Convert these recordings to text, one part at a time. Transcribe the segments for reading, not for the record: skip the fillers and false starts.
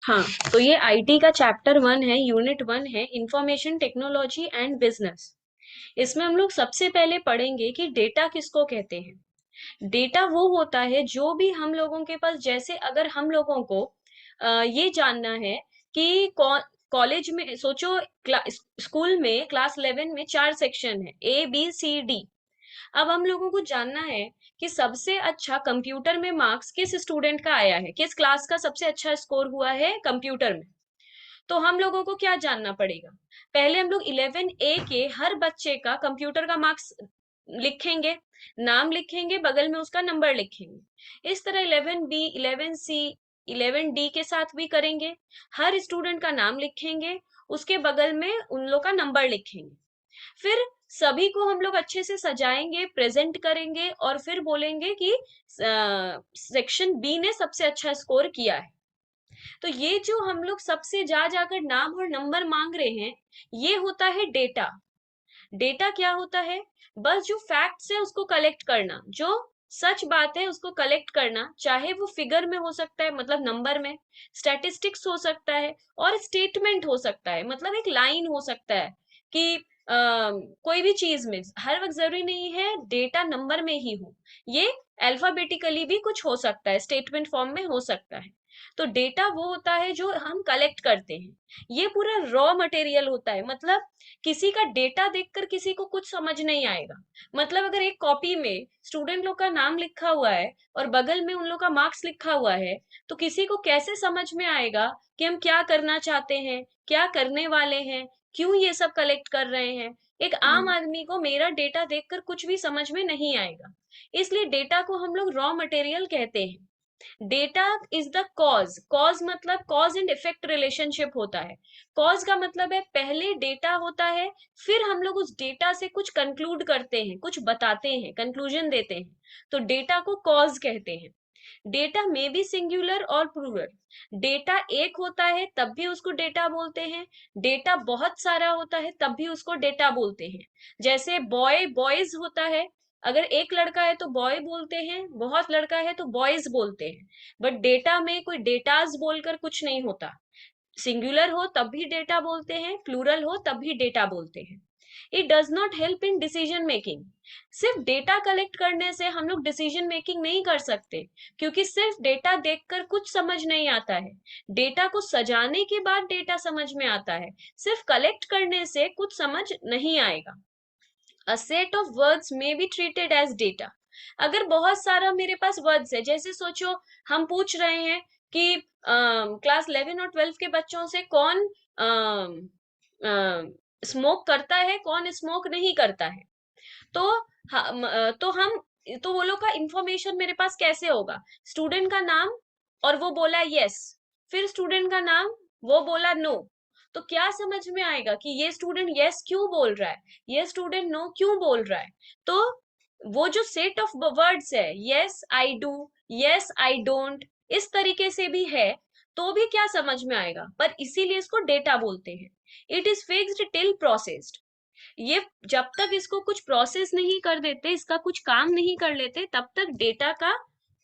हाँ, तो ये आईटी का चैप्टर 1 है, यूनिट 1 है, इंफॉर्मेशन टेक्नोलॉजी एंड बिजनेस। इसमें हम लोग सबसे पहले पढ़ेंगे कि डेटा किसको कहते हैं। डेटा वो होता है जो भी हम लोगों के पास, जैसे अगर हम लोगों को ये जानना है कि कॉलेज में सोचो, स्कूल में क्लास 11 में 4 सेक्शन है, A B C D। अब हम लोगों को जानना है कि सबसे अच्छा कंप्यूटर में मार्क्स किस स्टूडेंट का आया है, किस क्लास का सबसे अच्छा स्कोर हुआ है कंप्यूटर में। तो हम लोगों को क्या जानना पड़ेगा, पहले हम लोग 11A के हर बच्चे का कंप्यूटर का मार्क्स लिखेंगे, नाम लिखेंगे, बगल में उसका नंबर लिखेंगे। इस तरह 11B 11C 11D के साथ भी करेंगे, हर स्टूडेंट का नाम लिखेंगे, उसके बगल में उन लोग का नंबर लिखेंगे। फिर सभी को हम लोग अच्छे से सजाएंगे, प्रेजेंट करेंगे और फिर बोलेंगे कि सेक्शन बी ने सबसे अच्छा स्कोर किया है। तो ये जो हम लोग सबसे जा जाकर नाम और नंबर मांग रहे हैं, ये होता है डेटा। डेटा क्या होता है, बस जो फैक्ट्स है उसको कलेक्ट करना, जो सच बात है उसको कलेक्ट करना, चाहे वो फिगर में हो सकता है मतलब नंबर में, स्टैटिस्टिक्स हो सकता है, और स्टेटमेंट हो सकता है मतलब एक लाइन हो सकता है कि कोई भी चीज में, हर वक्त जरूरी नहीं है डेटा नंबर में ही हो, ये अल्फाबेटिकली भी कुछ हो सकता है, स्टेटमेंट फॉर्म में हो सकता है। तो डेटा वो होता है जो हम कलेक्ट करते हैं, ये पूरा रॉ मटेरियल होता है। मतलब किसी का डेटा देखकर किसी को कुछ समझ नहीं आएगा। मतलब अगर एक कॉपी में स्टूडेंट लोग का नाम लिखा हुआ है और बगल में उन लोग का मार्क्स लिखा हुआ है, तो किसी को कैसे समझ में आएगा कि हम क्या करना चाहते हैं, क्या करने वाले हैं, क्यों ये सब कलेक्ट कर रहे हैं। एक आम हम्म। आदमी को मेरा डेटा देखकर कुछ भी समझ में नहीं आएगा। इसलिए डेटा को हम लोग रॉ मटेरियल कहते हैं। Data is the cause, cause मतलब कॉज एंड इफेक्ट रिलेशनशिप होता है। कॉज का मतलब है पहले डेटा होता है, फिर हम लोग उस डेटा से कुछ कंक्लूड करते हैं, कुछ बताते हैं, कंक्लूजन देते हैं। तो डेटा को कॉज कहते हैं। डेटा में भी सिंगुलर और प्लूरल। डेटा एक होता है तब भी उसको डेटा बोलते हैं, डेटा बहुत सारा होता है तब भी उसको डेटा बोलते हैं। जैसे बॉय बॉयज होता है, अगर एक लड़का है तो बॉय बोलते हैं, बहुत लड़का है तो बॉयज बोलते हैं। बट डेटा में कोई डेटाज बोलकर कुछ नहीं होता। सिंगुलर हो तब भी डेटा बोलते हैं, प्लूरल हो तब भी डेटा बोलते हैं। It does not help in decision making. सिर्फ डेटा कलेक्ट करने से हम लोग डिसीजन मेकिंग नहीं कर सकते, क्योंकि सिर्फ डेटा देखकर कुछ समझ नहीं आता है। डेटा को सजाने के बाद डेटा समझ में आता है, सिर्फ कलेक्ट करने से कुछ समझ नहीं आएगा। अ सेट ऑफ वर्ड्स में बी ट्रीटेड एज डेटा। अगर बहुत सारा मेरे पास वर्ड्स है, जैसे सोचो हम पूछ रहे हैं कि क्लास 11 और 12 के बच्चों से कौन स्मोक करता है, कौन स्मोक नहीं करता है। तो तो वो लोग का इंफॉर्मेशन मेरे पास कैसे होगा, स्टूडेंट का नाम और वो बोला यस, फिर स्टूडेंट का नाम, वो बोला नो। तो क्या समझ में आएगा कि ये स्टूडेंट यस क्यों बोल रहा है, ये स्टूडेंट नो क्यों बोल रहा है। तो वो जो सेट ऑफ वर्ड्स है, yes I do, yes I don't, इस तरीके से भी है, तो भी क्या समझ में आएगा, पर इसीलिए इसको डेटा बोलते हैं। It is fixed till processed. ये जब तक इसको कुछ प्रोसेस नहीं कर देते, इसका कुछ काम नहीं कर लेते, तब तक डेटा का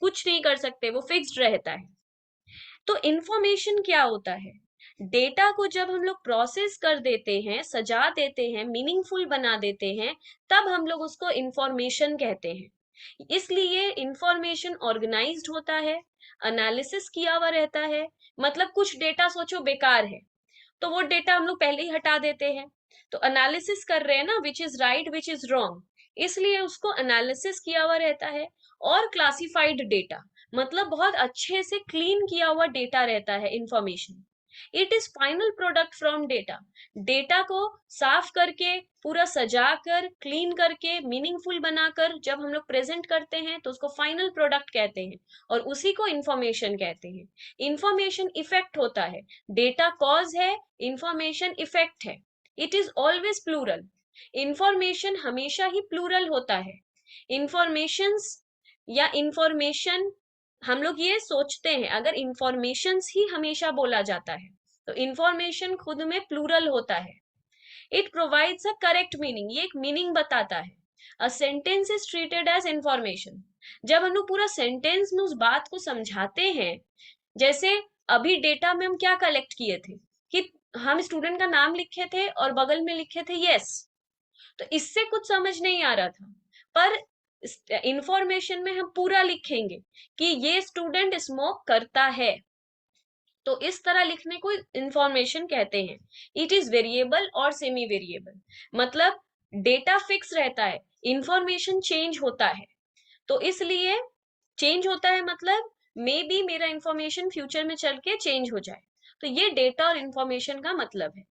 कुछ नहीं कर सकते, वो फिक्स्ड रहता है। तो इंफॉर्मेशन क्या होता है, डेटा को जब हम लोग प्रोसेस कर देते हैं, सजा देते हैं, मीनिंगफुल बना देते हैं, तब हम लोग उसको इंफॉर्मेशन कहते हैं। इसलिए इंफॉर्मेशन ऑर्गेनाइज्ड होता है, एनालिसिस किया हुआ रहता है। मतलब कुछ डेटा सोचो बेकार है, तो वो डेटा हम लोग पहले ही हटा देते हैं। तो एनालिसिस कर रहे हैं ना, which is right which is wrong, इसलिए उसको एनालिसिस किया हुआ रहता है। और क्लासिफाइड डेटा मतलब बहुत अच्छे से क्लीन किया हुआ डेटा रहता है information. It is final product from data. Data को साफ करके, पूरा सजा कर, क्लीन करके, मीनिंगफुल बनाकर जब हम लोग प्रेजेंट करते हैं तो उसको फाइनल प्रोडक्ट कहते हैं, और उसी को इंफॉर्मेशन कहते हैं। इंफॉर्मेशन इफेक्ट होता है, डेटा कॉज है, इंफॉर्मेशन इफेक्ट है। It is always plural. Information हमेशा ही प्लूरल होता है। इंफॉर्मेशंस या इंफॉर्मेशन, हम लोग ये सोचते हैं अगर इंफॉर्मेशंस ही हमेशा बोला जाता है, तो इंफॉर्मेशन खुद में प्लूरल होता है। It provides a correct meaning, ये एक मीनिंग बताता है। A sentence is treated as information. जब हम लोग पूरा सेंटेंस में उस बात को समझाते हैं, जैसे अभी डेटा में हम क्या कलेक्ट किए थे कि हम स्टूडेंट का नाम लिखे थे और बगल में लिखे थे यस, तो इससे कुछ समझ नहीं आ रहा था। पर इंफॉर्मेशन में हम पूरा लिखेंगे कि ये स्टूडेंट स्मोक करता है, तो इस तरह लिखने को इंफॉर्मेशन कहते हैं। इट इज वेरिएबल और सेमी वेरिएबल, मतलब डेटा फिक्स रहता है, इंफॉर्मेशन चेंज होता है। तो इसलिए चेंज होता है मतलब मे बी मेरा इंफॉर्मेशन फ्यूचर में चल के चेंज हो जाए। तो ये डेटा और इंफॉर्मेशन का मतलब है।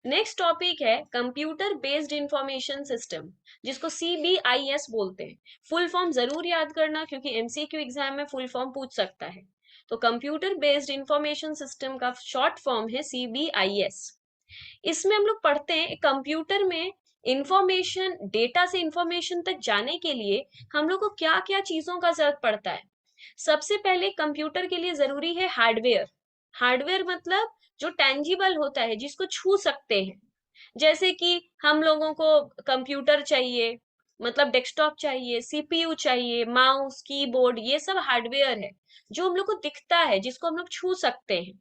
नेक्स्ट टॉपिक है कंप्यूटर बेस्ड इंफॉर्मेशन सिस्टम, जिसको CBIS बोलते हैं। फुल फॉर्म जरूर याद करना, क्योंकि MCQ एग्जाम में फुल फॉर्म पूछ सकता है। तो कंप्यूटर बेस्ड इंफॉर्मेशन सिस्टम का शॉर्ट फॉर्म है CBIS। इसमें हम लोग पढ़ते हैं कंप्यूटर में इंफॉर्मेशन, डेटा से इंफॉर्मेशन तक जाने के लिए हम लोग को क्या क्या चीजों का जरूरत पड़ता है। सबसे पहले कंप्यूटर के लिए जरूरी है हार्डवेयर। हार्डवेयर मतलब जो टेंजिबल होता है, जिसको छू सकते हैं। जैसे कि हम लोगों को कंप्यूटर चाहिए, मतलब डेस्कटॉप चाहिए, CPU चाहिए, माउस, कीबोर्ड, ये सब हार्डवेयर है जो हम लोग को दिखता है, जिसको हम लोग छू सकते हैं।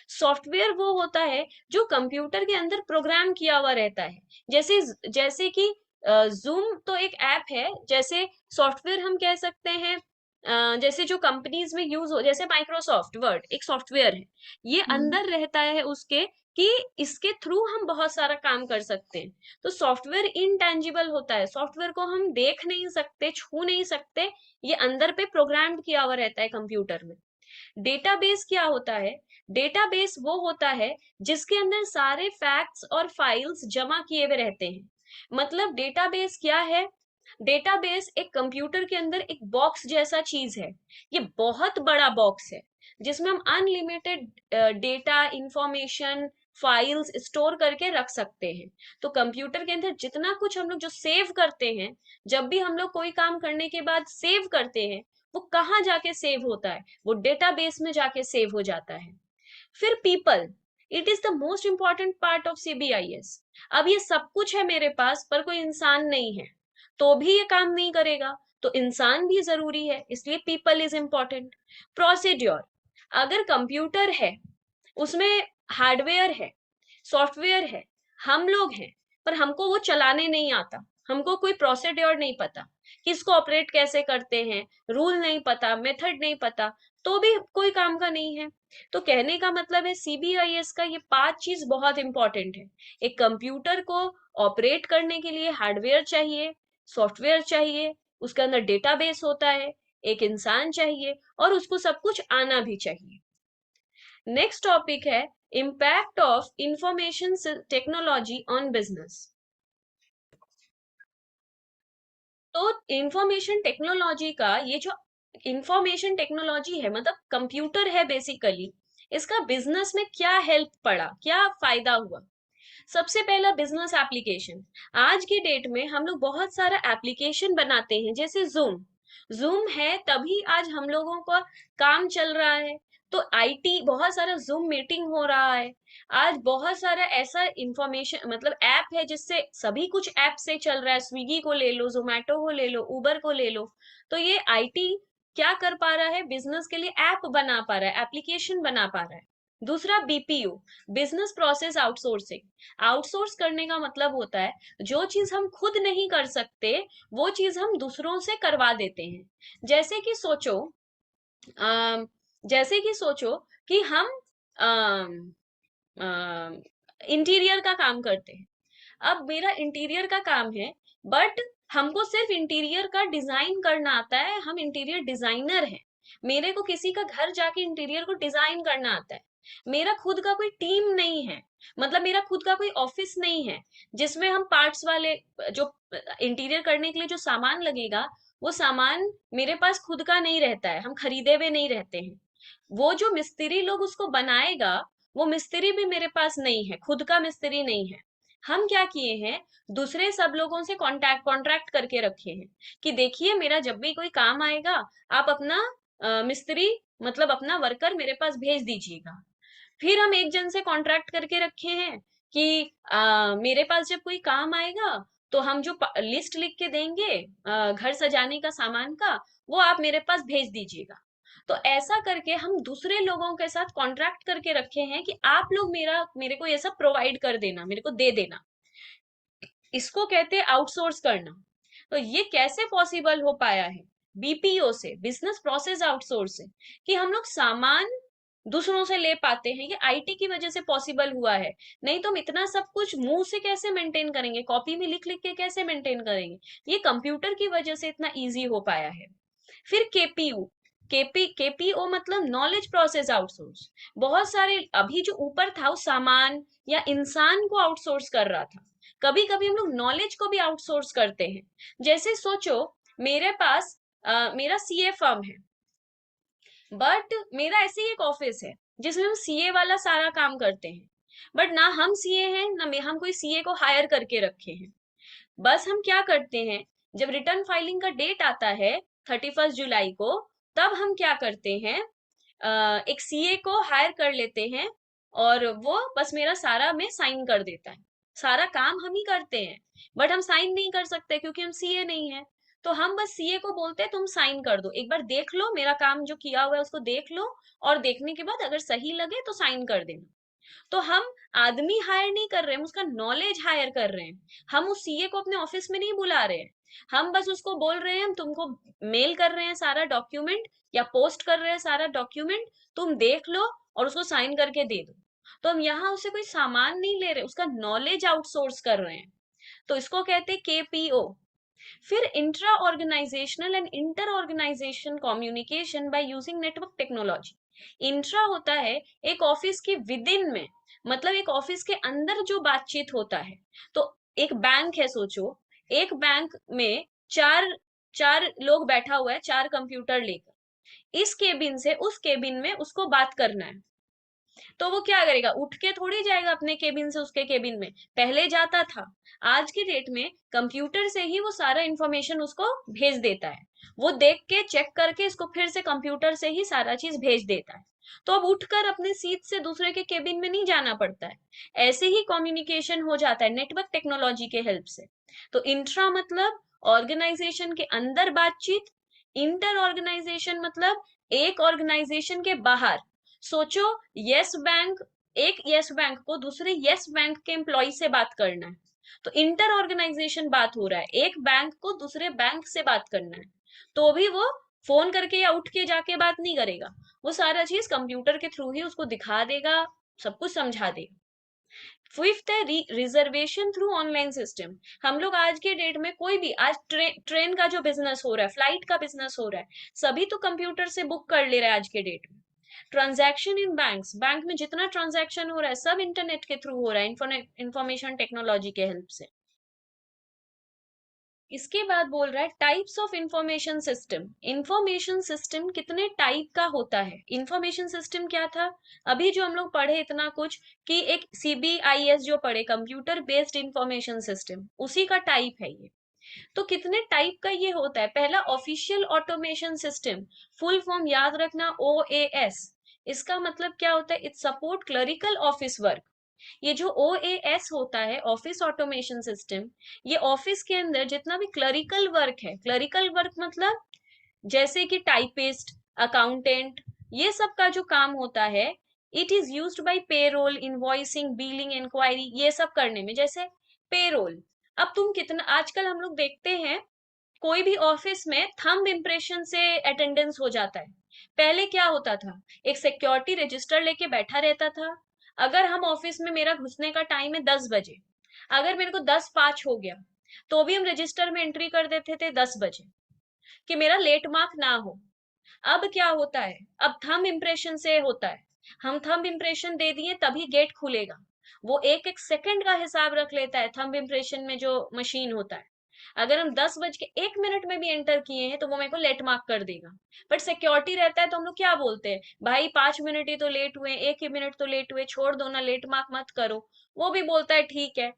सॉफ्टवेयर वो होता है जो कंप्यूटर के अंदर प्रोग्राम किया हुआ रहता है। जैसे जैसे कि जूम तो एक ऐप है, जैसे सॉफ्टवेयर हम कह सकते हैं। जैसे जो कंपनीज में यूज हो, जैसे माइक्रोसॉफ्ट वर्ड एक सॉफ्टवेयर है, ये हम्म। अंदर रहता है उसके, कि इसके थ्रू हम बहुत सारा काम कर सकते हैं। तो सॉफ्टवेयर इनटेंजिबल होता है, सॉफ्टवेयर को हम देख नहीं सकते, छू नहीं सकते, ये अंदर पे प्रोग्राम किया हुआ रहता है कंप्यूटर में। डेटाबेस क्या होता है? डेटाबेस वो होता है जिसके अंदर सारे फैक्ट्स और फाइल्स जमा किए हुए रहते हैं। मतलब डेटाबेस क्या है? डेटाबेस एक कंप्यूटर के अंदर एक बॉक्स जैसा चीज है। ये बहुत बड़ा बॉक्स है जिसमें हम unlimited data, information, files store करके रख सकते हैं। तो कंप्यूटर के अंदर जितना कुछ हम लोग जो सेव करते हैं, जब भी हम लोग कोई काम करने के बाद सेव करते हैं, वो कहाँ जाके सेव होता है? वो डेटाबेस में जाके सेव हो जाता है। फिर people, it is the most important part of CBIS। अब ये सब कुछ है मेरे पास, पर कोई इंसान नहीं है, तो भी ये काम नहीं करेगा, तो इंसान भी जरूरी है, इसलिए पीपल इज इंपॉर्टेंट। प्रोसीड्योर, अगर कंप्यूटर है, उसमें हार्डवेयर है, सॉफ्टवेयर है, हम लोग हैं, पर हमको वो चलाने नहीं आता, हमको कोई प्रोसीड्योर नहीं पता, किसको ऑपरेट कैसे करते हैं, रूल नहीं पता, मेथड नहीं पता, तो भी कोई काम का नहीं है। तो कहने का मतलब है CBIS का ये 5 चीज बहुत इंपॉर्टेंट है। एक कंप्यूटर को ऑपरेट करने के लिए हार्डवेयर चाहिए, सॉफ्टवेयर चाहिए, उसके अंदर डेटाबेस होता है, एक इंसान चाहिए, और उसको सब कुछ आना भी चाहिए। नेक्स्ट टॉपिक है impact of information technology on business. तो इंफॉर्मेशन टेक्नोलॉजी का ये जो इंफॉर्मेशन टेक्नोलॉजी है, मतलब कंप्यूटर है बेसिकली, इसका बिजनेस में क्या हेल्प पड़ा, क्या फायदा हुआ? सबसे पहला बिजनेस एप्लीकेशन। आज की डेट में हम लोग बहुत सारा एप्लीकेशन बनाते हैं, जैसे जूम। जूम है तभी आज हम लोगों का काम चल रहा है। तो IT बहुत सारा जूम मीटिंग हो रहा है। आज बहुत सारा ऐसा इंफॉर्मेशन, मतलब ऐप है जिससे सभी कुछ ऐप से चल रहा है। स्विगी को ले लो, जोमेटो को ले लो, उबर को ले लो। तो ये IT क्या कर पा रहा है? बिजनेस के लिए ऐप बना पा रहा है, एप्लीकेशन बना पा रहा है। दूसरा BPO, business process outsourcing. Outsource करने का मतलब होता है जो चीज हम खुद नहीं कर सकते, वो चीज हम दूसरों से करवा देते हैं। जैसे कि सोचो, अम, जैसे कि सोचो कि हम इंटीरियर का काम करते हैं। अब मेरा इंटीरियर का काम है, बट हमको सिर्फ इंटीरियर का डिजाइन करना आता है, हम इंटीरियर डिजाइनर हैं। मेरे को किसी का घर जाके इंटीरियर को डिजाइन करना आता है। मेरा खुद का कोई टीम नहीं है, मतलब मेरा खुद का कोई ऑफिस नहीं है जिसमें हम पार्ट्स वाले, जो इंटीरियर करने के लिए जो सामान लगेगा, वो सामान मेरे पास खुद का नहीं रहता है, हम खरीदे हुए नहीं रहते हैं। वो जो मिस्त्री लोग उसको बनाएगा, वो मिस्त्री भी मेरे पास नहीं है, खुद का मिस्त्री नहीं है। हम क्या किए हैं? दूसरे सब लोगों से कॉन्ट्रैक्ट करके रखे हैं कि देखिए मेरा जब भी कोई काम आएगा, आप अपना मिस्त्री, मतलब अपना वर्कर मेरे पास भेज दीजिएगा। फिर हम एक जन से कॉन्ट्रैक्ट करके रखे हैं कि मेरे पास जब कोई काम आएगा, तो हम जो लिस्ट लिख के देंगे घर सजाने का सामान का, वो आप मेरे पास भेज दीजिएगा। तो ऐसा करके हम दूसरे लोगों के साथ कॉन्ट्रैक्ट करके रखे हैं कि आप लोग मेरे को ये सब प्रोवाइड कर देना, मेरे को दे देना। इसको कहते हैं आउटसोर्स करना। तो ये कैसे पॉसिबल हो पाया है? बीपीओ से, बिजनेस प्रोसेस आउटसोर्स से, कि हम लोग सामान दूसरों से ले पाते हैं। ये आईटी की वजह से पॉसिबल हुआ है। नहीं तो हम इतना सब कुछ मुंह से कैसे मेंटेन करेंगे, कॉपी में लिख लिख के कैसे मेंटेन करेंगे? ये कंप्यूटर की वजह से इतना इजी हो पाया है। फिर केपीयू, केपीओ मतलब नॉलेज प्रोसेस आउटसोर्स। बहुत सारे, अभी जो ऊपर था वो सामान या इंसान को आउटसोर्स कर रहा था, कभी कभी हम लोग नॉलेज को भी आउटसोर्स करते हैं। जैसे सोचो, मेरे पास मेरा सीए फर्म है, बट मेरा ऐसे ही एक ऑफिस है जिसमें हम सीए वाला सारा काम करते हैं। बट ना हम सीए हैं, ना हम कोई सीए को हायर करके रखे हैं। बस हम क्या करते हैं, जब रिटर्न फाइलिंग का डेट आता है 31 जुलाई को, तब हम क्या करते हैं, एक सीए को हायर कर लेते हैं, और वो बस मेरा सारा में साइन कर देता है। सारा काम हम ही करते हैं, बट हम साइन नहीं कर सकते क्योंकि हम सीए नहीं है। तो हम बस सीए को बोलते हैं तुम साइन कर दो, एक बार देख लो मेरा काम जो किया हुआ है उसको देख लो, और देखने के बाद अगर सही लगे तो साइन कर देना। तो हम आदमी हायर नहीं कर रहे हैं, हम उसका नॉलेज हायर कर रहे हैं। हम उस सीए को अपने ऑफिस में नहीं बुला रहे हैं, हम बस उसको बोल रहे हैं हम तुमको मेल कर रहे हैं सारा डॉक्यूमेंट, या पोस्ट कर रहे हैं सारा डॉक्यूमेंट, तुम देख लो और उसको साइन करके दे दो। तो हम यहाँ उसे कोई सामान नहीं ले रहे, उसका नॉलेज आउटसोर्स कर रहे हैं। तो इसको कहते हैं केपीओ। फिर intra organisational and inter organisation communication by using network technology. Intra होता है एक ऑफिस के विद इन में, मतलब एक ऑफिस के अंदर जो बातचीत होता है। तो एक बैंक है, सोचो, एक बैंक में चार चार लोग बैठा हुआ है, चार कंप्यूटर लेकर, इस केबिन से उस केबिन में उसको बात करना है। तो वो क्या करेगा, उठ के थोड़ी जाएगा अपने केबिन से उसके केबिन में, पहले जाता था। आज के डेट में कंप्यूटर से ही वो सारा इंफॉर्मेशन उसको भेज देता है, वो देख के चेक करके इसको फिर से कंप्यूटर से ही सारा चीज भेज देता है। तो अब उठकर अपने सीट से दूसरे के केबिन में नहीं जाना पड़ता है, ऐसे ही कम्युनिकेशन हो जाता है नेटवर्क टेक्नोलॉजी के हेल्प से। तो इंट्रा मतलब ऑर्गेनाइजेशन के अंदर बातचीत, इंटर ऑर्गेनाइजेशन मतलब एक ऑर्गेनाइजेशन के बाहर। सोचो, यस बैंक, एक यस बैंक को दूसरे यस बैंक के एम्प्लॉय से बात करना है, तो इंटर ऑर्गेनाइजेशन बात हो रहा है, एक बैंक को दूसरे बैंक से बात करना है। तो भी वो फोन करके या उठ के जाके बात नहीं करेगा, वो सारा चीज कंप्यूटर के थ्रू ही उसको दिखा देगा, सब कुछ समझा देगा। फिफ्थ है रिजर्वेशन थ्रू ऑनलाइन सिस्टम। हम लोग आज के डेट में कोई भी, आज ट्रेन का जो बिजनेस हो रहा है, फ्लाइट का बिजनेस हो रहा है, सभी तो कंप्यूटर से बुक कर ले रहा है आज के डेट में। ट्रांजैक्शन इन बैंक्स, बैंक में जितना ट्रांजैक्शन हो रहा है सब इंटरनेट के थ्रू हो रहा है, इंफॉर्मेशन टेक्नोलॉजी के हेल्प से। इसके बाद बोल रहा है types of information system. Information system कितने टाइप का होता है? इंफॉर्मेशन सिस्टम क्या था, अभी जो हम लोग पढ़े इतना कुछ, कि एक सीबीआईएस जो पढ़े, कंप्यूटर बेस्ड इंफॉर्मेशन सिस्टम, उसी का टाइप है ये। तो कितने टाइप का ये होता है? पहला official automation system, full form याद रखना, ओएएस। इसका मतलब क्या होता है? It support clerical office work. ये जो ओएएस होता है, ऑफिस ऑटोमेशन सिस्टम, ये ऑफिस के अंदर जितना भी क्लरिकल वर्क है, क्लरिकल वर्क मतलब जैसे कि टाइपिस्ट, अकाउंटेंट, ये सब का जो काम होता है, it is used by payroll, invoicing, billing, inquiry, ये सब करने में। जैसे पेरोल, अब तुम कितना, आजकल हम लोग देखते हैं कोई भी ऑफिस में थंब इम्प्रेशन से अटेंडेंस हो जाता है। पहले क्या होता था, एक सिक्योरिटी रजिस्टर लेके बैठा रहता था। अगर हम ऑफिस में, मेरा घुसने का टाइम है 10 बजे, अगर मेरे को 10:05 हो गया, तो भी हम रजिस्टर में एंट्री कर देते थे 10 बजे, कि मेरा लेट मार्क ना हो। अब क्या होता है, अब थंब इम्प्रेशन से होता है, हम थंब इम्प्रेशन दे दिए तभी गेट खुलेगा। वो एक एक सेकंड का हिसाब रख लेता है थंब इम्प्रेशन में जो मशीन होता है। अगर हम 10:01 में भी एंटर किए हैं तो वो मेरे को लेट मार्क कर देगा। बट सिक्योरिटी रहता है तो हम लोग क्या बोलते हैं, भाई 5 मिनट ही तो लेट हुए, 1 ही मिनट तो लेट हुए, छोड़ दो ना, लेट मार्क मत करो। वो भी बोलता है ठीक है।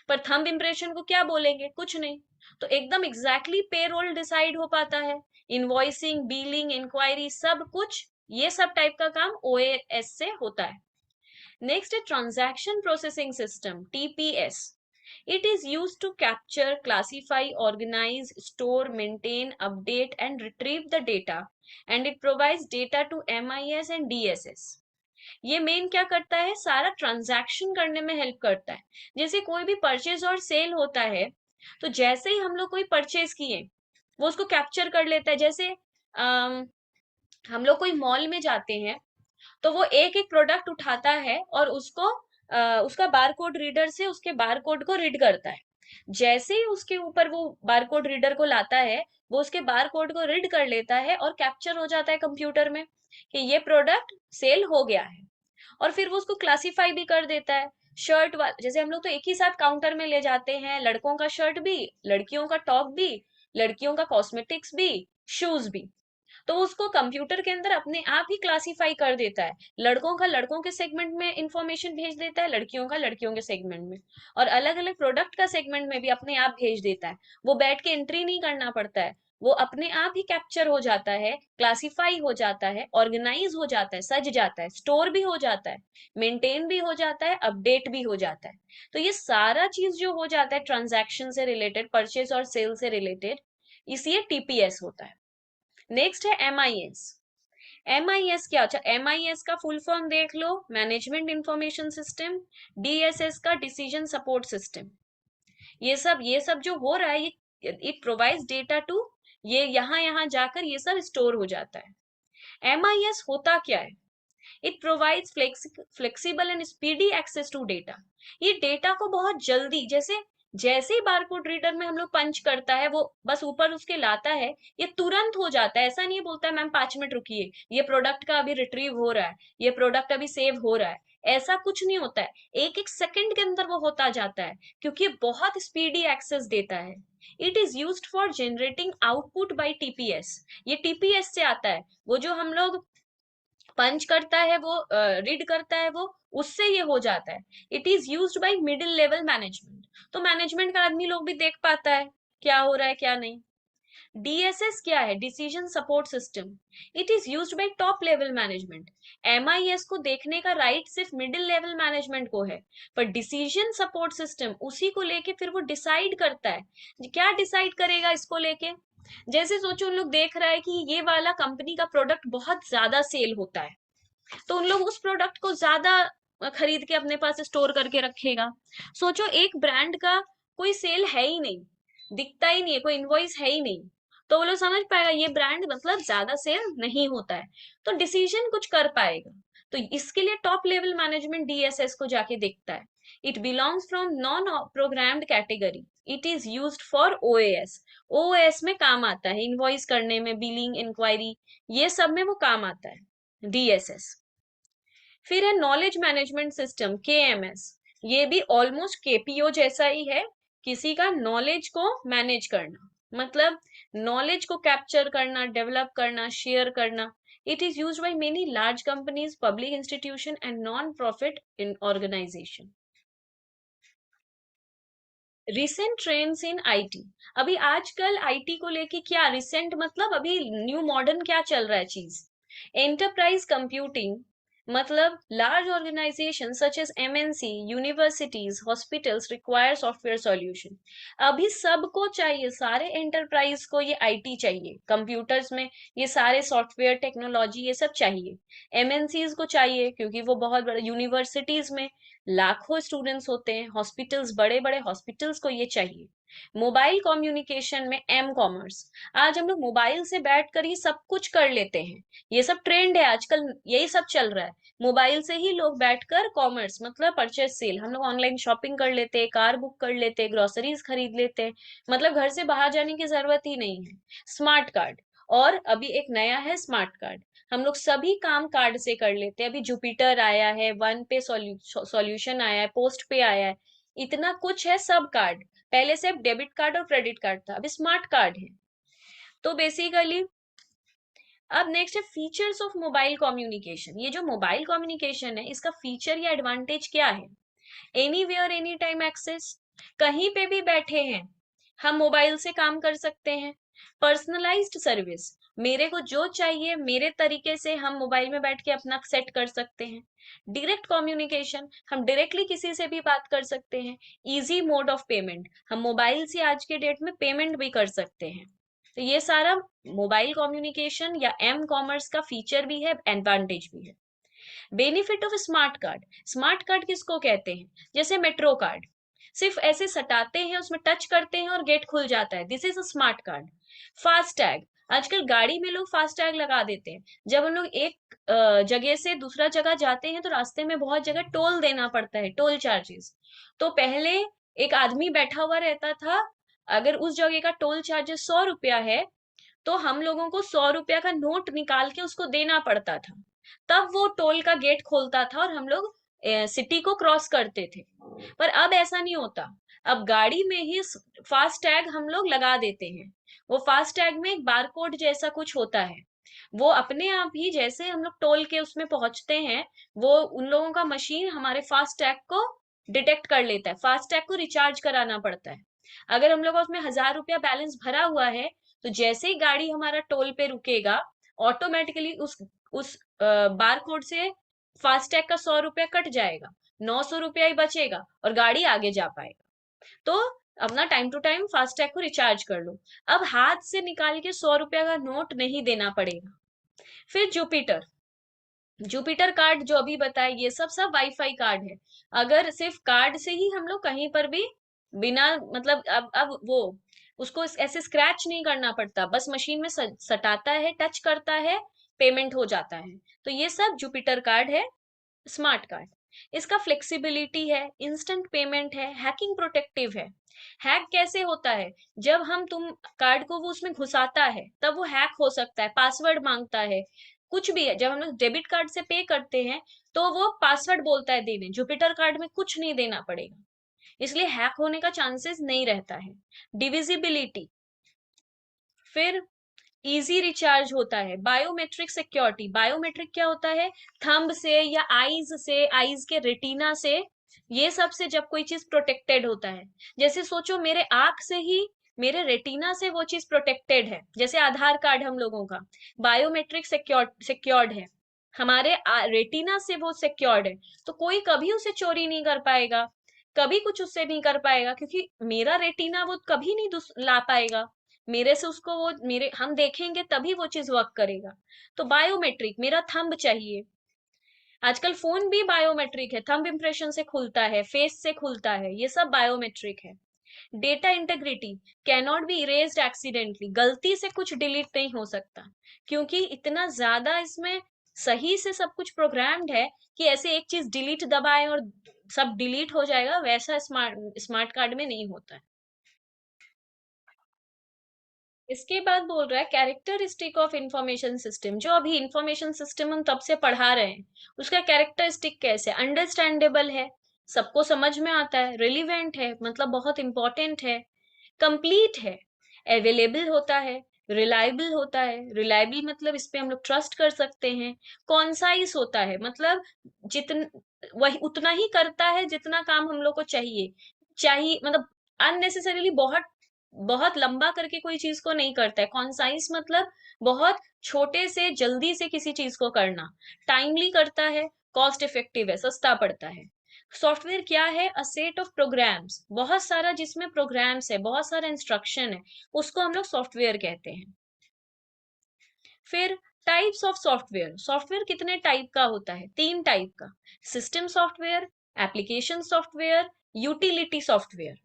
पर थंब इम्प्रेशन को क्या बोलेंगे, कुछ नहीं। तो एकदम एग्जैक्टली पेरोल डिसाइड हो पाता है, इनवॉइसिंग, बिलिंग, इंक्वायरी, सब कुछ, ये सब टाइप का काम ओएएस से होता है। नेक्स्ट है transaction processing system, TPS. It is used to capture, classify, organize, store, maintain, update, and retrieve the data, and it provides data to MIS and DSS. ये मेन क्या करता है, सारा ट्रांजैक्शन करने में हेल्प करता है। जैसे कोई भी परचेज और सेल होता है, तो जैसे ही हम लोग कोई परचेज किए, वो उसको कैप्चर कर लेता है। जैसे हम लोग कोई मॉल में जाते हैं, तो वो एक एक प्रोडक्ट उठाता है और उसको उसका बारकोड रीडर से उसके बारकोड को रीड करता है। जैसे ही उसके ऊपर वो बारकोड रीडर को लाता है, वो उसके बारकोड को रीड कर लेता है और कैप्चर हो जाता है कंप्यूटर में कि ये प्रोडक्ट सेल हो गया है। और फिर वो उसको क्लासिफाई भी कर देता है। शर्ट वाला, जैसे हम लोग तो एक ही साथ काउंटर में ले जाते हैं, लड़कों का शर्ट भी, लड़कियों का टॉप भी, लड़कियों का कॉस्मेटिक्स भी, शूज भी। तो उसको कंप्यूटर के अंदर अपने आप ही क्लासिफाई कर देता है। लड़कों का लड़कों के सेगमेंट में इंफॉर्मेशन भेज देता है, लड़कियों का लड़कियों के सेगमेंट में, और अलग अलग प्रोडक्ट का सेगमेंट में भी अपने आप भेज देता है। वो बैठ के एंट्री नहीं करना पड़ता है, वो अपने आप ही कैप्चर हो जाता है, क्लासिफाई हो जाता है, ऑर्गेनाइज हो जाता है, सज जाता है, स्टोर भी हो जाता है, मेंटेन भी हो जाता है, अपडेट भी हो जाता है। तो ये सारा चीज जो हो जाता है ट्रांजैक्शन से रिलेटेड, परचेज और सेल से रिलेटेड, इसी टीपीएस होता है। नेक्स्ट है एमआईएस। एमआईएस क्या होता है? एमआईएस का फुल फॉर्म देख लो, मैनेजमेंट इंफॉर्मेशन सिस्टम। डीएसएस का डिसीजन सपोर्ट सिस्टम। ये सब जो हो रहा है, ये इट प्रोवाइड्स डेटा टू, ये यहाँ यहाँ जाकर ये सब स्टोर हो जाता है। एमआईएस होता क्या है? It provides flexible and speedy access to data. ये डेटा को बहुत जल्दी, जैसे जैसे ही बारकोड रीडर में हम लोग पंच करता है, वो बस ऊपर उसके लाता है, ये तुरंत हो जाता है। ऐसा नहीं बोलता है मैम 5 मिनट रुकिए, ये प्रोडक्ट का अभी रिट्रीव हो रहा है, ये प्रोडक्ट अभी सेव हो रहा है, ऐसा कुछ नहीं होता है। एक एक सेकंड के अंदर वो होता जाता है, क्योंकि ये बहुत स्पीडी एक्सेस देता है। It is used for generating output by TPS. ये टीपीएस से आता है, वो जो हम लोग पंच करता है, वो रीड करता है, वो उससे ये हो जाता है। It is used bye middle level management, तो मैनेजमेंट का आदमी लोग भी देख पाता है क्या हो रहा है क्या नहीं। डीएसएस क्या है? Decision support system. It is used bye top level management. MIS को देखने का राइट सिर्फ मिडिल लेवल मैनेजमेंट को है, पर डिसीजन सपोर्ट सिस्टम उसी को लेके फिर वो डिसाइड करता है। क्या डिसाइड करेगा इसको लेके? जैसे सोचो, उन लोग देख रहा है कि ये वाला कंपनी का प्रोडक्ट बहुत ज्यादा सेल होता है, तो उन लोग उस प्रोडक्ट को ज्यादा खरीद के अपने पास स्टोर करके रखेगा। सोचो, एक ब्रांड का कोई सेल है ही नहीं, दिखता ही नहीं है, कोई इनवॉइस है ही नहीं, तो वो लोग समझ पाएगा ये ब्रांड मतलब ज्यादा सेल नहीं होता है, तो डिसीजन कुछ कर पाएगा। तो इसके लिए टॉप लेवल मैनेजमेंट डीएसएस को जाके देखता है। It belongs from non programmed category. It is used for OAS. OAS में काम आता है, इनवॉइस करने में, बिलिंग, इंक्वायरी, ये सब में वो काम आता है डीएसएस। फिर है नॉलेज मैनेजमेंट सिस्टम, केएमएस। ये भी ऑलमोस्ट केपीओ जैसा ही है, किसी का नॉलेज को मैनेज करना, मतलब नॉलेज को कैप्चर करना, डेवलप करना, शेयर करना। It is used by many large companies, public institution and non profit in organisation. Recent trends in IT. अभी आजकल आईटी को लेके क्या रिसेंट, मतलब अभी न्यू मॉडर्न क्या चल रहा है चीज? एंटरप्राइज कंप्यूटिंग, मतलब large organisation such as MNC, universities, hospitals require software solution. अभी सबको चाहिए, सारे एंटरप्राइज को ये आईटी चाहिए, कंप्यूटर्स में ये सारे सॉफ्टवेयर टेक्नोलॉजी ये सब चाहिए। एमएनसीज को चाहिए क्योंकि वो बहुत बड़े, यूनिवर्सिटीज में लाखों स्टूडेंट्स होते हैं, हॉस्पिटल्स, बड़े बड़े हॉस्पिटल्स को ये चाहिए। मोबाइल कम्युनिकेशन में एम कॉमर्स। आज हम लोग मोबाइल से बैठकर ही सब कुछ कर लेते हैं, ये सब ट्रेंड है आजकल, यही सब चल रहा है। मोबाइल से ही लोग बैठकर कॉमर्स, मतलब परचेस सेल, हम लोग ऑनलाइन शॉपिंग कर लेते हैं, कार बुक कर लेते हैं, ग्रोसरीज खरीद लेते हैं, मतलब घर से बाहर जाने की जरूरत ही नहीं है। स्मार्ट कार्ड, और अभी एक नया है स्मार्ट कार्ड, हम लोग सभी काम कार्ड से कर लेते हैं। अभी जुपिटर आया है, वन पे सॉल्यूशन आया है, पोस्ट पे आया है, इतना कुछ है सब कार्ड। पहले सिर्फ डेबिट कार्ड और क्रेडिट कार्ड था, अभी स्मार्ट कार्ड है। तो बेसिकली अब नेक्स्ट है फीचर्स ऑफ मोबाइल कम्युनिकेशन। ये जो मोबाइल कम्युनिकेशन है, इसका फीचर या एडवांटेज क्या है? एनीवेयर एनी टाइम एक्सेस, कहीं पे भी बैठे हैं हम मोबाइल से काम कर सकते हैं। पर्सनलाइज्ड सर्विस, मेरे को जो चाहिए मेरे तरीके से हम मोबाइल में बैठ के अपना सेट कर सकते हैं। डायरेक्ट कम्युनिकेशन, हम डायरेक्टली किसी से भी बात कर सकते हैं। इजी मोड ऑफ पेमेंट, हम मोबाइल से आज के डेट में पेमेंट भी कर सकते हैं। तो ये सारा मोबाइल कम्युनिकेशन या एम कॉमर्स का फीचर भी है, एडवांटेज भी है। Benefit of smart card, smart card किसको कहते हैं? जैसे मेट्रो कार्ड, सिर्फ ऐसे सटाते हैं, उसमें टच करते हैं और गेट खुल जाता है, this is a smart card. Fast tag, आजकल गाड़ी में लोग फास्ट टैग लगा देते हैं। जब हम लोग एक जगह से दूसरा जगह जाते हैं तो रास्ते में बहुत जगह टोल देना पड़ता है, टोल चार्जेस। तो पहले एक आदमी बैठा हुआ रहता था, अगर उस जगह का टोल चार्जेस 100 रुपया है तो हम लोगों को 100 रुपया का नोट निकाल के उसको देना पड़ता था, तब वो टोल का गेट खोलता था और हम लोग सिटी को क्रॉस करते थे। पर अब ऐसा नहीं होता, अब गाड़ी में ही फास्ट टैग हम लोग लगा देते हैं। वो फास्ट टैग में एक बारकोड जैसा कुछ होता है, वो अपने आप ही जैसे हम लोग टोल के उसमें पहुंचते हैं, वो उन लोगों का मशीन हमारे फास्ट टैग को डिटेक्ट कर लेता है। फास्ट टैग को रिचार्ज कराना पड़ता है। अगर हम लोग का उसमें 1000 रुपया बैलेंस भरा हुआ है, तो जैसे ही गाड़ी हमारा टोल पे रुकेगा, ऑटोमेटिकली उस बार कोड से फास्टैग का 100 रुपया कट जाएगा, 900 रुपया ही बचेगा और गाड़ी आगे जा पाएगा। तो अपना टाइम टू टाइम फास्टैग को रिचार्ज कर लो। अब हाथ से निकाल के 100 रुपया का नोट नहीं देना पड़ेगा। फिर जुपिटर, जुपिटर कार्ड जो अभी बताया, ये सब सब वाईफाई कार्ड है। अगर सिर्फ कार्ड से ही हम लोग कहीं पर भी बिना मतलब अब वो उसको ऐसे स्क्रैच नहीं करना पड़ता, बस मशीन में सटाता है, टच करता है, पेमेंट हो जाता है। तो ये सब जुपिटर कार्ड है, स्मार्ट कार्ड। इसका फ्लेक्सिबिलिटी है, इंस्टेंट पेमेंट है, हैकिंग प्रोटेक्टिव है। हैक कैसे होता है? जब हम तुम कार्ड को वो उसमें घुसाता है तब वो हैक हो सकता है, पासवर्ड मांगता है, कुछ भी है। जब हम लोग डेबिट कार्ड से पे करते हैं तो वो पासवर्ड बोलता है देने, जुपिटर कार्ड में कुछ नहीं देना पड़ेगा, इसलिए हैक होने का चांसेस नहीं रहता है। डिविजिबिलिटी, फिर इजी रिचार्ज होता है। बायोमेट्रिक सिक्योरिटी, बायोमेट्रिक क्या होता है? थंब से या आईज से, आईज के रेटिना से, ये सब से जब कोई चीज प्रोटेक्टेड होता है, जैसे सोचो मेरे आंख से ही, मेरे रेटिना से वो चीज प्रोटेक्टेड है, जैसे आधार कार्ड हम लोगों का बायोमेट्रिक सिक्योर्ड है, हमारे रेटिना से वो सिक्योर्ड है। तो कोई कभी उसे चोरी नहीं कर पाएगा, कभी कुछ उससे नहीं कर पाएगा, क्योंकि मेरा रेटिना वो कभी नहीं ला पाएगा मेरे से, उसको वो मेरे हम देखेंगे तभी वो चीज वर्क करेगा। तो बायोमेट्रिक, मेरा थंब चाहिए, आजकल फोन भी बायोमेट्रिक है, थंब इम्प्रेशन से खुलता है, फेस से खुलता है, ये सब बायोमेट्रिक है। Data integrity, can not be erased accidentally, गलती से कुछ डिलीट नहीं हो सकता, क्योंकि इतना ज्यादा इसमें सही से सब कुछ प्रोग्राम्ड है कि ऐसे एक चीज डिलीट दबाए और सब डिलीट हो जाएगा, वैसा स्मार्ट कार्ड में नहीं होता है। इसके बाद बोल रहा है कैरेक्टरिस्टिक ऑफ इंफॉर्मेशन सिस्टम, जो अभी इंफॉर्मेशन सिस्टम हम तब से पढ़ा रहे हैं, उसका कैरेक्टरिस्टिक कैसे? अंडरस्टैंडेबल है, सबको समझ में आता है, रिलीवेंट है मतलब बहुत इंपॉर्टेंट है, कंप्लीट है, अवेलेबल होता है, रिलायबल होता है, रिलायबल मतलब इस पे हम लोग ट्रस्ट कर सकते हैं, कॉन्साइज होता है मतलब जितन वही उतना ही करता है जितना काम हम लोग को चाहिए, चाहिए मतलब अननेसेसरीली बहुत बहुत लंबा करके कोई चीज को नहीं करता है। कॉन्साइज मतलब बहुत छोटे से जल्दी से किसी चीज को करना, टाइमली करता है, कॉस्ट इफेक्टिव है, सस्ता पड़ता है। सॉफ्टवेयर क्या है? अ सेट ऑफ प्रोग्राम्स, बहुत सारा जिसमें प्रोग्राम्स है, बहुत सारा इंस्ट्रक्शन है, उसको हम लोग सॉफ्टवेयर कहते हैं। फिर टाइप्स ऑफ सॉफ्टवेयर, सॉफ्टवेयर कितने टाइप का होता है? 3 टाइप का, system software, application software, utility software.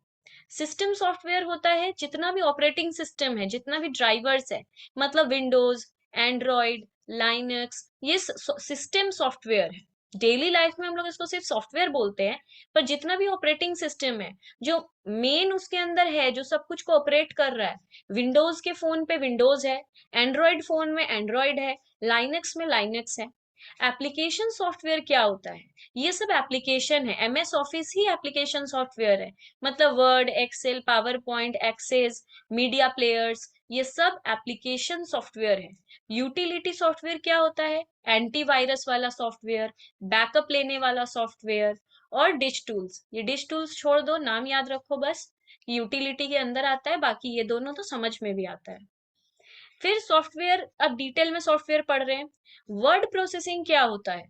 System software होता है जितना भी ऑपरेटिंग सिस्टम है, जितना भी ड्राइवर्स है, मतलब विंडोज, एंड्रॉइड, लाइनक्स, ये सिस्टम सॉफ्टवेयर है। डेली लाइफ में हम लोग इसको सिर्फ सॉफ्टवेयर बोलते हैं, पर जितना भी ऑपरेटिंग सिस्टम है, जो मेन उसके अंदर है, जो सब कुछ को ऑपरेट कर रहा है, विंडोज के फोन पे विंडोज है, एंड्रॉइड फोन में एंड्रॉइड है, लाइनक्स में लाइनक्स है। एप्लीकेशन सॉफ्टवेयर क्या होता है? ये सब एप्लीकेशन है, एमएस ऑफिस ही एप्लीकेशन सॉफ्टवेयर है, मतलब Word, Excel, PowerPoint, Access, media players, ये सब एप्लीकेशन सॉफ्टवेयर है। यूटिलिटी सॉफ्टवेयर क्या होता है? एंटीवायरस वाला सॉफ्टवेयर, बैकअप लेने वाला सॉफ्टवेयर, और डिश टूल्स। ये डिश टूल्स छोड़ दो, नाम याद रखो बस, यूटिलिटी के अंदर आता है, बाकी ये दोनों तो समझ में भी आता है। फिर सॉफ्टवेयर, अब डिटेल में सॉफ्टवेयर पढ़ रहे हैं। वर्ड प्रोसेसिंग क्या होता है?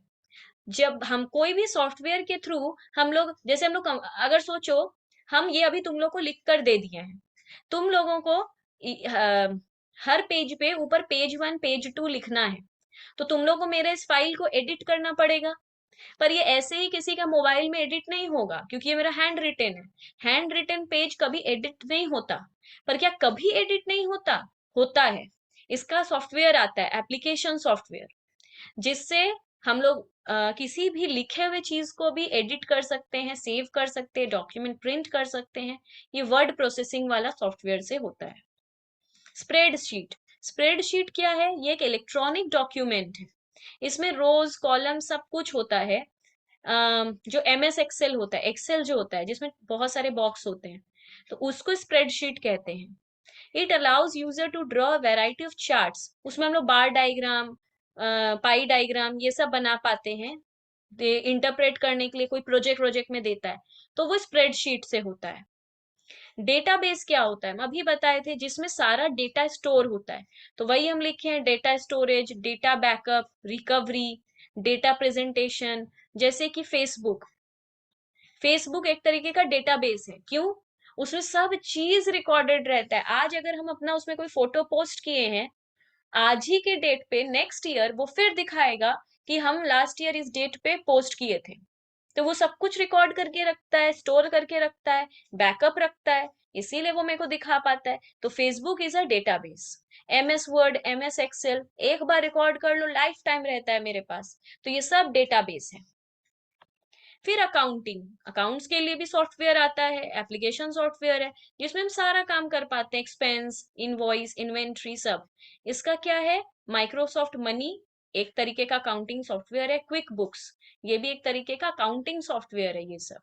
जब हम कोई भी सॉफ्टवेयर के थ्रू हम लोग, जैसे हम लोग अगर सोचो, हम ये अभी तुम लोग को लिख कर दे दिए हैं, तुम लोगों को हर पेज पे ऊपर पेज 1 पेज 2 लिखना है, तो तुम लोग को मेरे इस फाइल को एडिट करना पड़ेगा। पर ये ऐसे ही किसी का मोबाइल में एडिट नहीं होगा, क्योंकि ये मेरा हैंड रिटेन है। हैंड रिटेन पेज कभी एडिट नहीं होता। पर क्या कभी एडिट नहीं होता? होता है। इसका सॉफ्टवेयर आता है, एप्लीकेशन सॉफ्टवेयर, जिससे हम लोग किसी भी लिखे हुए चीज को भी एडिट कर सकते हैं, सेव कर सकते हैं, डॉक्यूमेंट प्रिंट कर सकते हैं। ये वर्ड प्रोसेसिंग वाला सॉफ्टवेयर से होता है। स्प्रेडशीट, स्प्रेडशीट क्या है? ये एक इलेक्ट्रॉनिक डॉक्यूमेंट है। इसमें रोज कॉलम सब कुछ होता है। जो MS एक्सेल होता है, एक्सेल जो होता है जिसमें बहुत सारे बॉक्स होते हैं, तो उसको स्प्रेडशीट कहते हैं। It allows user to draw variety of charts. उसमें हम लोग बार डायग्राम, पाई डायग्राम ये सब बना पाते हैं। इंटरप्रेट करने के लिए कोई प्रोजेक्ट प्रोजेक्ट में देता है, तो वो स्प्रेडशीट से होता है। डेटाबेस क्या होता है? हम अभी बताए थे, जिसमें सारा डेटा स्टोर होता है। तो वही हम लिखे हैं, data storage, data backup, recovery, data presentation. जैसे कि फेसबुक, फेसबुक एक तरीके का डेटाबेस है। क्यों? उसमें सब चीज रिकॉर्डेड रहता है। आज अगर हम अपना उसमें कोई फोटो पोस्ट किए हैं, आज ही के डेट पे नेक्स्ट ईयर वो फिर दिखाएगा कि हम लास्ट ईयर इस डेट पे पोस्ट किए थे। तो वो सब कुछ रिकॉर्ड करके रखता है, स्टोर करके रखता है, बैकअप रखता है, इसीलिए वो मेरे को दिखा पाता है। तो Facebook is a database. MS Word, MS Excel एक बार रिकॉर्ड कर लो, लाइफ टाइम रहता है मेरे पास। तो ये सब डेटाबेस है। फिर अकाउंटिंग, अकाउंट्स के लिए भी सॉफ्टवेयर आता है, एप्लीकेशन सॉफ्टवेयर है, जिसमें हम सारा काम कर पाते हैं, एक्सपेंस, इनवॉइस, इन्वेंट्री सब। इसका क्या है? माइक्रोसॉफ्ट मनी एक तरीके का अकाउंटिंग सॉफ्टवेयर है। क्विक बुक्स, ये भी एक तरीके का अकाउंटिंग सॉफ्टवेयर है। ये सब।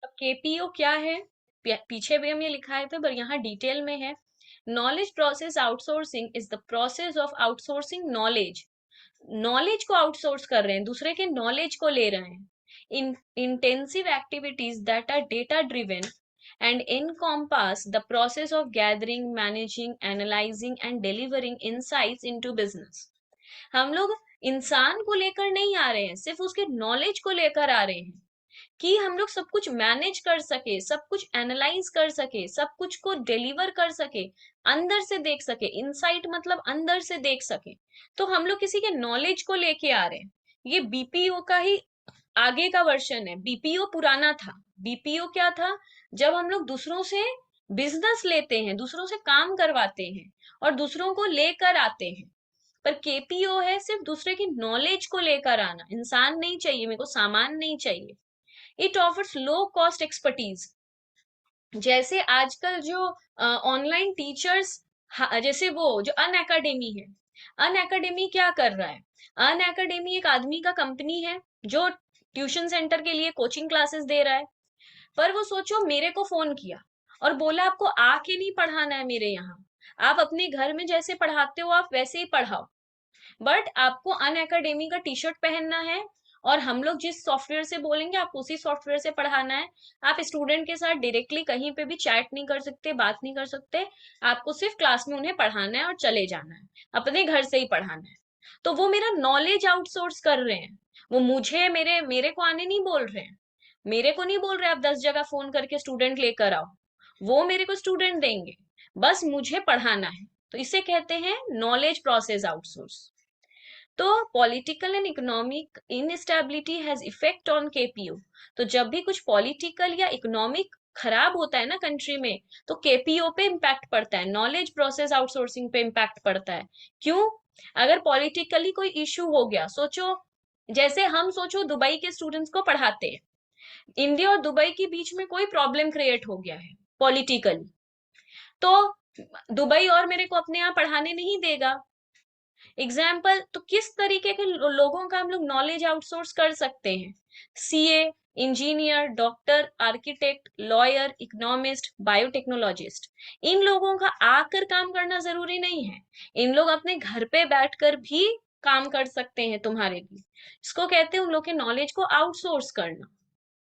अब KPO क्या है? पीछे भी हम ये लिखा है था, पर यहाँ डिटेल में है। Knowledge process outsourcing is the process of outsourcing knowledge. Knowledge को आउटसोर्स कर रहे हैं, दूसरे के नॉलेज को ले रहे हैं। In intensive activities that are data driven and encompass the process of gathering, managing, analyzing and delivering insights into business। हम लोग इंसान को लेकर नहीं आ रहे हैं, सिर्फ उसके नॉलेज को लेकर आ रहे हैं, कि हम लोग सब कुछ मैनेज कर सके, सब कुछ एनालाइज कर सके, सब कुछ को डिलीवर कर सके, अंदर से देख सके। इनसाइट मतलब अंदर से देख सके। तो हम लोग किसी के नॉलेज को लेके आ रहे हैं। ये BPO का ही आगे का वर्जन है। BPO पुराना था। BPO क्या था? जब हम लोग दूसरों से बिजनेस लेते हैं, दूसरों से काम करवाते हैं और दूसरों को लेकर आते हैं। पर KPO है सिर्फ दूसरे की नॉलेज को लेकर आना। इंसान नहीं चाहिए मेरे को, सामान नहीं चाहिए। It offers low cost expertise. जैसे आजकल जो ऑनलाइन टीचर्स, जैसे वो जो अन अकेडमी है, अन अकेडमी क्या कर रहा है? अन अकेडमी एक आदमी का कंपनी है जो ट्यूशन सेंटर के लिए कोचिंग क्लासेस दे रहा है। पर वो सोचो, मेरे को फोन किया और बोला आपको आके नहीं पढ़ाना है मेरे यहाँ, आप अपने घर में जैसे पढ़ाते हो आप वैसे ही पढ़ाओ, बट आपको अन अकेडमी का टी शर्ट पहनना है और हम लोग जिस सॉफ्टवेयर से बोलेंगे आपको उसी सॉफ्टवेयर से पढ़ाना है। आप स्टूडेंट के साथ डायरेक्टली कहीं पे भी चैट नहीं कर सकते, बात नहीं कर सकते। आपको सिर्फ क्लास में उन्हें पढ़ाना है और चले जाना है, अपने घर से ही पढ़ाना है। तो वो मेरा नॉलेज आउटसोर्स कर रहे हैं। वो मुझे मेरे मेरे को आने नहीं बोल रहे हैं। मेरे को नहीं बोल रहे आप 10 जगह फोन करके स्टूडेंट लेकर आओ। वो मेरे को स्टूडेंट देंगे, बस मुझे पढ़ाना है। तो इसे कहते हैं नॉलेज प्रोसेस आउटसोर्स। तो political and economic instability has effect on KPO। तो जब भी कुछ पॉलिटिकल या इकोनॉमिक खराब होता है ना कंट्री में, तो KPO पे इम्पैक्ट पड़ता है, नॉलेज प्रोसेस आउटसोर्सिंग पे इम्पैक्ट पड़ता है। क्यों? अगर पॉलिटिकली कोई इश्यू हो गया, सोचो, जैसे हम सोचो दुबई के स्टूडेंट्स को पढ़ाते हैं, इंडिया और दुबई के बीच में कोई प्रॉब्लम क्रिएट हो गया है पॉलिटिकली, तो दुबई और मेरे को अपने यहाँ पढ़ाने नहीं देगा। एग्जाम्पल, तो किस तरीके के लोगों का हम लोग नॉलेज आउटसोर्स कर सकते हैं? CA, engineer, doctor, architect, lawyer, economist, biotechnologist. इन लोगों का आकर काम करना जरूरी नहीं है। इन लोग अपने घर पे बैठकर भी काम कर सकते हैं तुम्हारे लिए। इसको कहते हैं उन लोग के नॉलेज को आउटसोर्स करना।